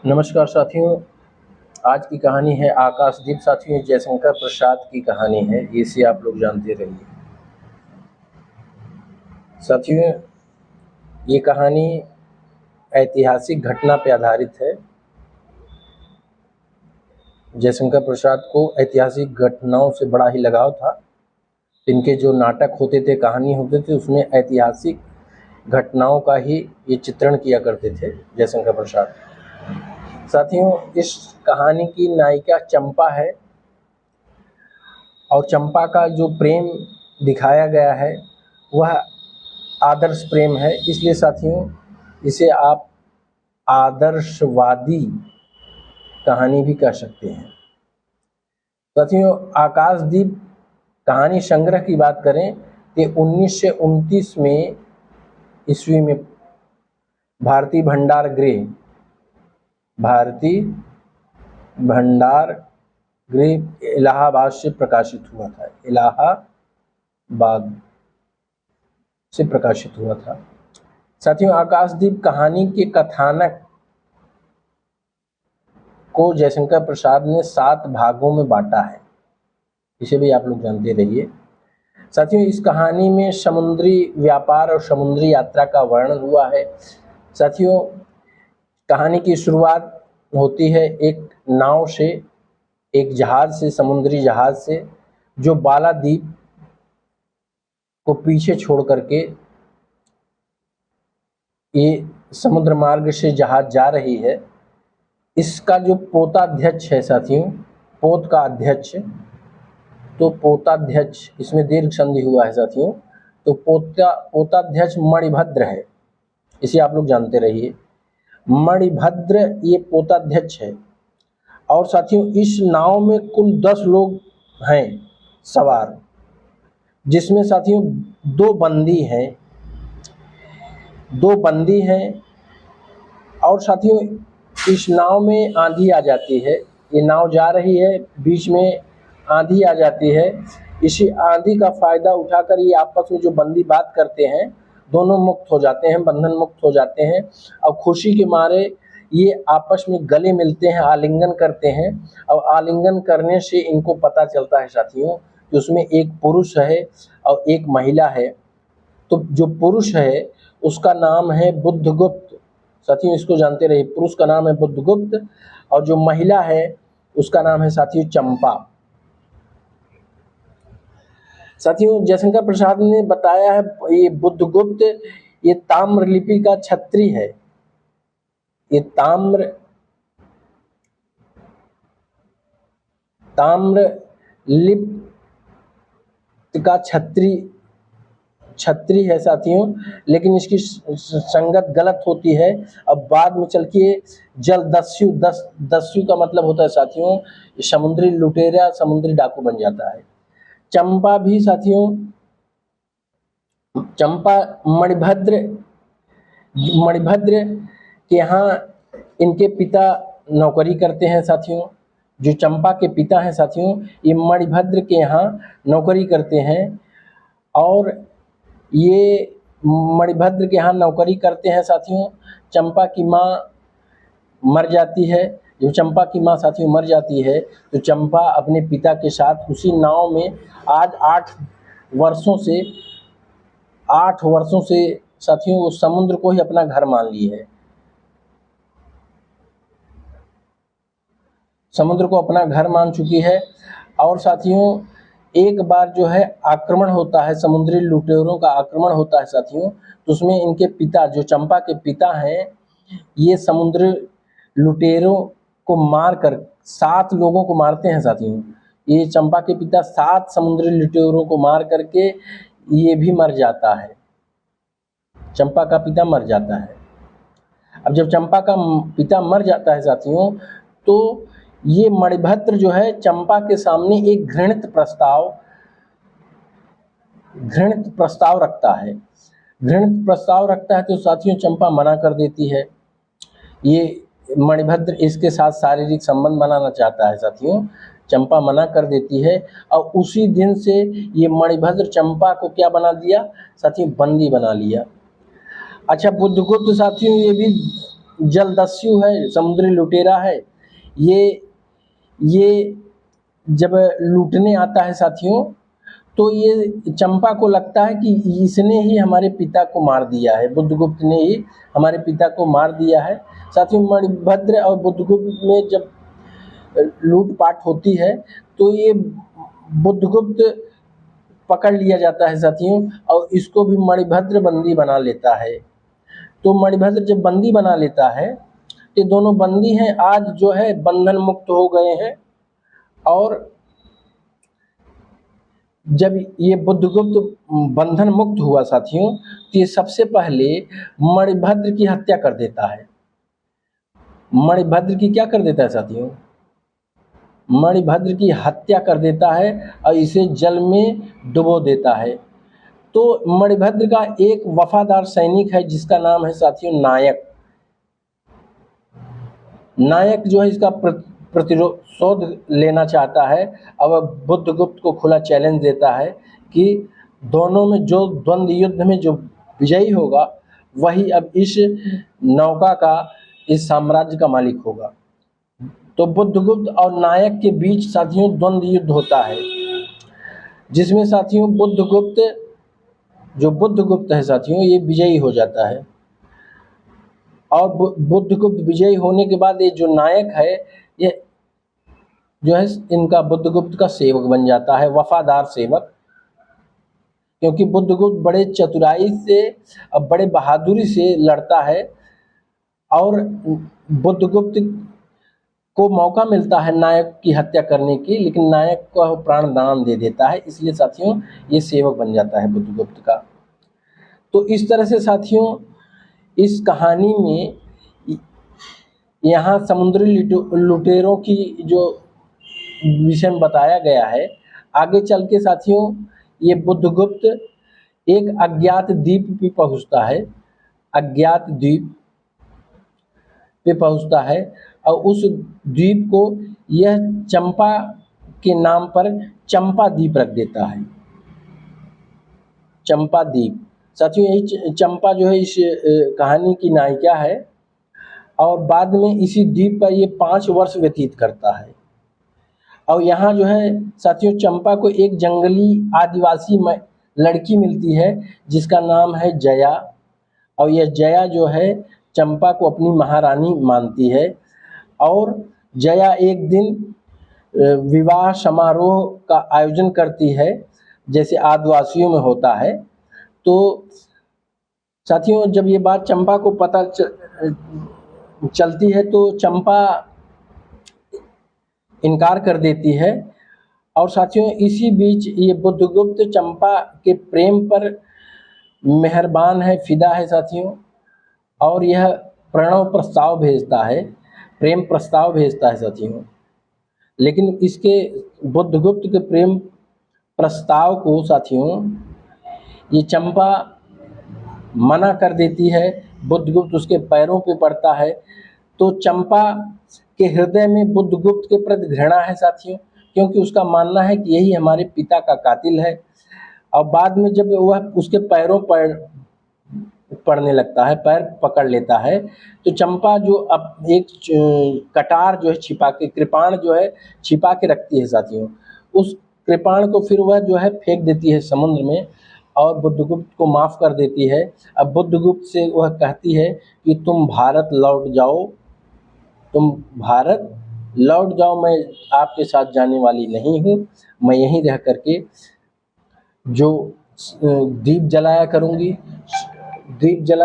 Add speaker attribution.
Speaker 1: नमस्कार साथियों। आज की कहानी है आकाशदीप। साथियों, जयशंकर प्रसाद की कहानी है, इसे आप लोग जानते रहिए। साथियों, ये कहानी ऐतिहासिक घटना पर आधारित है। जयशंकर प्रसाद को ऐतिहासिक घटनाओं से बड़ा ही लगाव था। इनके जो नाटक होते थे, कहानी होते थे, उसमें ऐतिहासिक घटनाओं का ही ये चित्रण किया करते थे जयशंकर प्रसाद। साथियों, इस कहानी की नायिका चंपा है और चंपा का जो प्रेम दिखाया गया है वह आदर्श प्रेम है। इसलिए साथियों, इसे आप आदर्शवादी कहानी भी कह सकते हैं। साथियों, आकाशदीप कहानी संग्रह की बात करें तो 1929 में ईस्वी में भारती भंडार गृह इलाहाबाद से प्रकाशित हुआ था। इलाहाबाद से प्रकाशित हुआ था। साथियों, आकाशदीप कहानी के कथानक को जयशंकर प्रसाद ने 7 भागों में बांटा है, इसे भी आप लोग जानते रहिए। साथियों, इस कहानी में समुद्री व्यापार और समुद्री यात्रा का वर्णन हुआ है। साथियों, कहानी की शुरुआत होती है एक नाव से, एक जहाज से, समुद्री जहाज से, जो बाला द्वीप को पीछे छोड़ करके ये समुद्र मार्ग से जहाज जा रही है। इसका जो पोताध्यक्ष है साथियों, पोत का अध्यक्ष, तो पोताध्यक्ष, इसमें दीर्घ संधि हुआ है साथियों, तो पोताध्यक्ष मणिभद्र है, इसे आप लोग जानते रहिए। मणिभद्र ये पोताध्यक्ष है। और साथियों, इस नाव में कुल 10 लोग हैं सवार, जिसमें साथियों 2 बंदी हैं। और साथियों, इस नाव में आंधी आ जाती है। ये नाव जा रही है, बीच में आंधी आ जाती है। इसी आंधी का फायदा उठाकर ये आपस में जो बंदी बात करते हैं, दोनों मुक्त हो जाते हैं, बंधन मुक्त हो जाते हैं। और खुशी के मारे ये आपस में गले मिलते हैं, आलिंगन करते हैं। और आलिंगन करने से इनको पता चलता है साथियों कि उसमें एक पुरुष है और एक महिला है। तो जो पुरुष है उसका नाम है बुद्धगुप्त। साथियों, इसको जानते रहिए, पुरुष का नाम है बुद्धगुप्त और जो महिला है उसका नाम है साथियों चंपा। साथियों, जयशंकर प्रसाद ने बताया है ये बुद्धगुप्त ये ताम्रलिपि का छत्री है। ये ताम्रलिपि का छत्री है साथियों, लेकिन इसकी संगत गलत होती है। अब बाद में चल के दस्यु का मतलब होता है साथियों समुद्री लुटेरा, समुद्री डाकू बन जाता है। चंपा भी साथियों, चंपा मणिभद्र के यहाँ इनके पिता नौकरी करते हैं साथियों। जो चंपा के पिता हैं साथियों, ये मणिभद्र के यहाँ नौकरी करते हैं। और ये मणिभद्र के यहाँ नौकरी करते हैं साथियों। चंपा की माँ मर जाती है। जो चंपा की माँ साथियों मर जाती है, तो चंपा अपने पिता के साथ उसी नाव में आज 8 वर्षों से साथियों वो समुद्र को ही अपना घर मान ली है। समुद्र को अपना घर मान चुकी है। और साथियों, एक बार जो है आक्रमण होता है, समुद्री लुटेरों का आक्रमण होता है साथियों। तो उसमें इनके पिता, जो चंपा के पिता हैं, ये समुद्री लुटेरों को मारकर 7 लोगों को मारते हैं साथियों। ये चंपा के पिता 7 समुद्री लुटेरों को मार करके ये भी मर जाता है। चंपा का पिता मर जाता है। अब जब चंपा का पिता मर जाता है साथियों, तो ये मणिभद्र जो है चंपा के सामने एक घृणित प्रस्ताव रखता है। तो साथियों चंपा मना कर देती है। ये मणिभद्र इसके साथ शारीरिक संबंध बनाना चाहता है साथियों। चंपा मना कर देती है और उसी दिन से ये मणिभद्र चंपा को क्या बना दिया साथियों, बंदी बना लिया। अच्छा, बुद्धगुप्त साथियों ये भी जलदस्यु है, समुद्री लुटेरा है, ये जब लूटने आता है साथियों, तो ये चंपा को लगता है कि इसने ही हमारे पिता को मार दिया है, बुद्धगुप्त ने ही हमारे पिता को मार दिया है। साथियों, मणिभद्र और बुद्धगुप्त में जब लूटपाट होती है तो ये बुद्धगुप्त पकड़ लिया जाता है साथियों, और इसको भी मणिभद्र बंदी बना लेता है। तो मणिभद्र जब बंदी बना लेता है, ये दोनों बंदी हैं, आज जो है बंधन मुक्त हो गए हैं। और जब ये बुद्धगुप्त बंधन मुक्त हुआ साथियों, तो ये सबसे पहले मणिभद्र की हत्या कर देता है। मणिभद्र की क्या कर देता है साथियों? मणिभद्र की हत्या कर देता है और इसे जल में डुबो देता है। तो मणिभद्र का एक वफादार सैनिक है जिसका नाम है साथियों नायक। नायक जो है इसका प्रतिशोध लेना चाहता है और वह बुद्धगुप्त को खुला चैलेंज देता है कि दोनों में जो द्वंद्व युद्ध में जो विजयी होगा वही अब इस नौका का, इस साम्राज्य का मालिक होगा। तो बुद्धगुप्त और नायक के बीच साथियों द्वंद्व युद्ध होता है, जिसमें साथियों बुद्धगुप्त है साथियों, ये विजयी हो जाता है। और बुद्धगुप्त विजयी होने के बाद ये जो नायक है, ये जो है इनका बुद्धगुप्त का सेवक बन जाता है, वफादार सेवक। क्योंकि बुद्धगुप्त बड़े चतुराई से और बड़े बहादुरी से लड़ता है और बुद्धगुप्त को मौका मिलता है नायक की हत्या करने की, लेकिन नायक को प्राण दान दे देता है, इसलिए साथियों ये सेवक बन जाता है बुद्धगुप्त का। तो इस तरह से साथियों इस कहानी में यहाँ समुद्री लुटेरों की जो विषय में बताया गया है। आगे चल के साथियों ये बुद्धगुप्त एक अज्ञात द्वीप पे पहुँचता है, अज्ञात द्वीप पे पहुँचता है और उस द्वीप को यह चंपा के नाम पर चंपा द्वीप रख देता है, चंपा द्वीप। साथियों यही चंपा जो है इस कहानी की नायिका है और बाद में इसी द्वीप पर ये 5 वर्ष व्यतीत करता है। और यहाँ जो है साथियों चंपा को एक जंगली आदिवासी लड़की मिलती है जिसका नाम है जया, और यह जया जो है चंपा को अपनी महारानी मानती है। और जया एक दिन विवाह समारोह का आयोजन करती है जैसे आदिवासियों में होता है। तो साथियों जब ये बात चंपा को पता चलती है तो चंपा इनकार कर देती है। और साथियों इसी बीच ये बुद्धगुप्त चंपा के प्रेम पर मेहरबान है, फिदा है साथियों, और यह प्रणव प्रस्ताव भेजता है, प्रेम प्रस्ताव भेजता है साथियों। लेकिन इसके बुद्धगुप्त के प्रेम प्रस्ताव को साथियों ये चंपा मना कर देती है, बुद्धगुप्त उसके पैरों पे पड़ता है। तो चंपा के हृदय में बुद्धगुप्त के प्रति घृणा है साथियों, क्योंकि उसका मानना है कि यही हमारे पिता का कातिल है। और बाद में जब वह उसके पैरों पर पड़ने लगता है, पैर पकड़ लेता है, तो चंपा जो अब एक कटार जो है छिपा के, कृपाण जो है छिपा के रखती है साथियों, उस कृपाण को फिर वह जो है फेंक देती है समुद्र में और बुद्धगुप्त को माफ़ कर देती है। अब बुद्धगुप्त से वह कहती है कि तुम भारत लौट जाओ, तुम भारत लौट जाओ, मैं आपके साथ जाने वाली नहीं हूँ, मैं यहीं रह करके जो दीप जलाया करूँगी, दीप जला